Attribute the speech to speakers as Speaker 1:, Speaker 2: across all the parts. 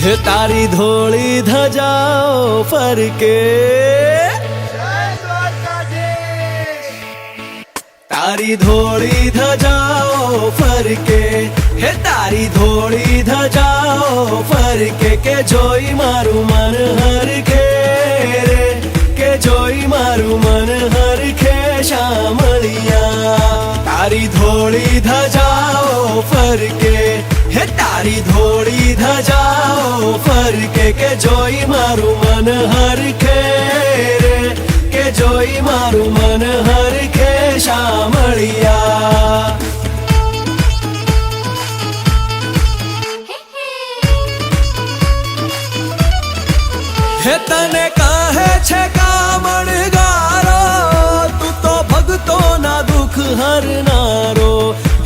Speaker 1: हे तारी धोली धजाओ फरके, तारी धोली धजाओ फरके, हे तारी धोली धजाओ फरके के जोई मारू मन हरखे रे, के जोई मारू मन हरखे शामळिया। तारी धोली धजाओ फरके, हे तारी धोली धजाओ फरके के जोई मारू मन हरखे रे, के जोई मारू मन हरखे शामळिया। हे तने कहे छे कामणगारो, तू तो भगतो ना दुख हरनारो।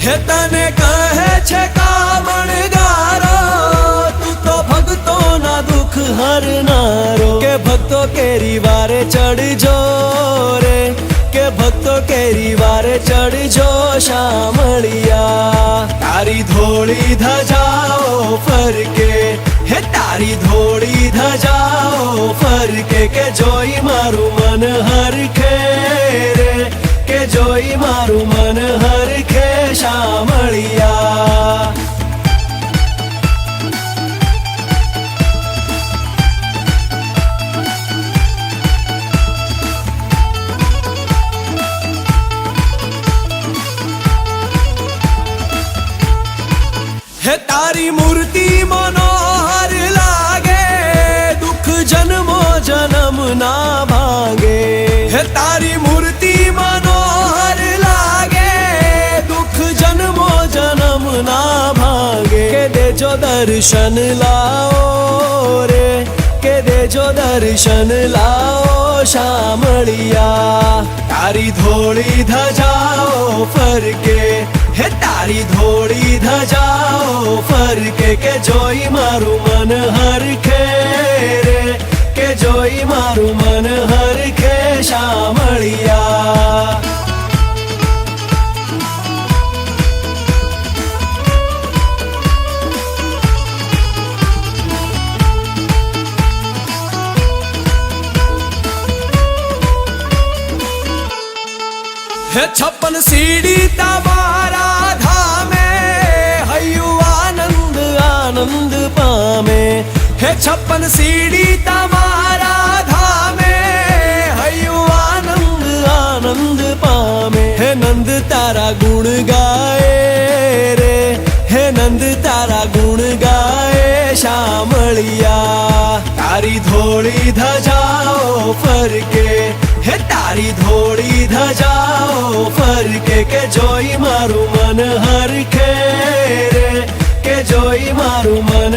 Speaker 1: हे तने कहे छे कामणगारो, तू तो भगतो ना दुख हरनारो। के भक्तो केरी वारे चढ़ जो रे, के भक्तो केरी वारे चढ़ जो शामळिया। तारी धोली धजाओ फरके, हे तारी धोली धजाओ फरके के जोई मारू मन हरखे रे, के जोई मारू मन हरखे शामळिया। हे तारी मूर्ति मनोहर लागे, दुख जन्मो जन्म ना भागे। हे तारी मूर्ति मनोहर लागे, दुख जन्मो जन्म ना भागे। के देजो दर्शन लाओ रे, के देजो दर्शन लाओ शामळिया। तारी धोली धजाओ फरके, हे तारी धोली धजाओ फरके के जोई मारू मन हरखे रे, के जोई मारू मन हरखे शामळिया। हे 56 सीढ़ी तबारा धामे, हयु आनंद आनंद पामे। हे 56 सीढ़ी तबारा धामे, हयु आनंद आनंद पामे। हे नंद तारा गुण गाए रे, हे नंद तारा गुण गाए शामळिया। तारी धोली धजाओ फरके, हे तारी धोली धजाओ फरके के जोई मारू मन हरखे रे, के जोई मारू मन